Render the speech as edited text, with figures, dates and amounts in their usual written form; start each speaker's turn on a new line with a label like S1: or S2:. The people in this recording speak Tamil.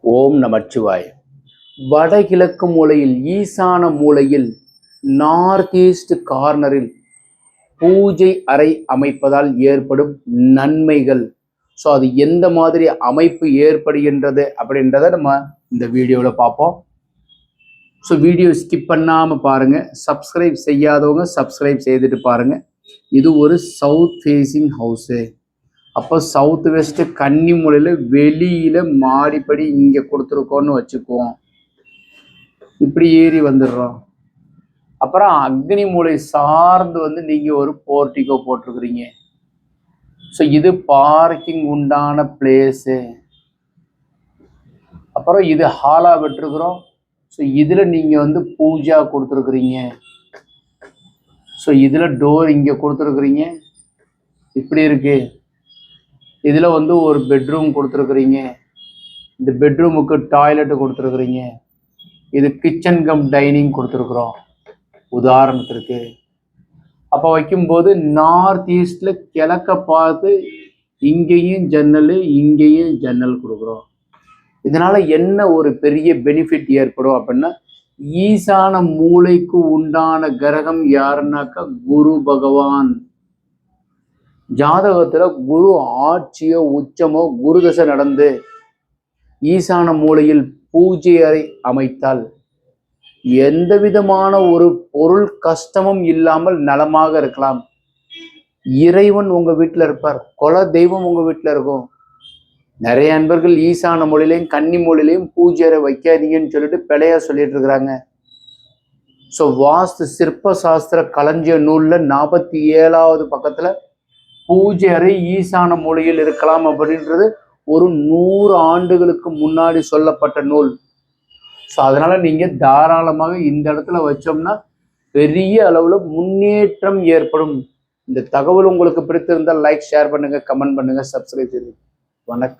S1: ஓம் நமச்சிவாய. வடகிழக்கு மூலையில் ஈசான மூலையில் நார்த் ஈஸ்ட் கார்னரில் பூஜை அறை அமைப்பதால் ஏற்படும் நன்மைகள். ஸோ அது எந்த மாதிரி அமைப்பு ஏற்படுகின்றது அப்படின்றத நம்ம இந்த வீடியோவில் பார்ப்போம். ஸோ வீடியோ ஸ்கிப் பண்ணாமல் பாருங்கள். சப்ஸ்கிரைப் செய்யாதவங்க சப்ஸ்கிரைப் செய்துட்டு பாருங்கள். இது ஒரு சவுத் ஃபேஸிங் ஹவுஸு. அப்போ சவுத் வெஸ்ட் கன்னி மூலையில் வெளியில் மாடிப்படி இங்கே கொடுத்துருக்கோன்னு வச்சுக்குவோம். இப்படி ஏறி வந்துடுறோம். அப்புறம் அக்னி மூலை சார்ந்து வந்து நீங்கள் ஒரு போர்ட்டிகோ போட்டிருக்கிறீங்க. ஸோ இது பார்க்கிங் உண்டான பிளேஸு. அப்புறம் இது ஹாலாக விட்டுருக்குறோம். ஸோ இதில் நீங்கள் வந்து பூஜா கொடுத்துருக்குறீங்க. ஸோ இதில் டோர் இங்கே கொடுத்துருக்குறீங்க. இப்படி இருக்கு. இதில் வந்து ஒரு பெட்ரூம் கொடுத்துருக்குறீங்க. இந்த பெட்ரூமுக்கு டாய்லெட்டு கொடுத்துருக்குறீங்க. இது கிச்சன் கம் டைனிங் கொடுத்துருக்குறோம் உதாரணத்திற்கு. அப்போ வைக்கும்போது நார்த் ஈஸ்டில் கிழக்க பார்த்து இங்கேயும் ஜன்னல் இங்கேயும் ஜன்னல் கொடுக்குறோம். இதனால் என்ன ஒரு பெரிய பெனிஃபிட் ஏற்படும் அப்படின்னா, ஈசான மூளைக்கு உண்டான கிரகம் யாருன்னாக்கா குரு பகவான். ஜாதகத்துல குரு ஆட்சியோ உச்சமோ குரு தசை நடந்து ஈசான மூலையில் பூஜை அறை அமைத்தால் எந்த விதமான ஒரு பொருள் கஷ்டமும் இல்லாமல் நலமாக இருக்கலாம். இறைவன் உங்க வீட்டில் இருப்பார். குல தெய்வம் உங்க வீட்டில் இருக்கும். நிறைய அன்பர்கள் ஈசான மூலையிலையும் கன்னி மூலையிலையும் பூஜை அறை வைக்காதீங்கன்னு சொல்லிட்டு பிழையா சொல்லிட்டு இருக்கிறாங்க. ஸோ வாஸ்து சிற்ப சாஸ்திர களஞ்சிய நூல்ல 47வது பக்கத்துல பூஜை அறை ஈசான மூலையில் இருக்கலாம் அப்படின்றது ஒரு 100 ஆண்டுகளுக்கு முன்னாடி சொல்லப்பட்ட நூல். ஸோ அதனால நீங்க தாராளமாக இந்த இடத்துல வச்சோம்னா பெரிய அளவுல முன்னேற்றம் ஏற்படும். இந்த தகவல் உங்களுக்கு பிடித்திருந்தால் லைக், ஷேர் பண்ணுங்க, கமெண்ட் பண்ணுங்க, சப்ஸ்கிரைப் செய்யுங்க. வணக்கம்.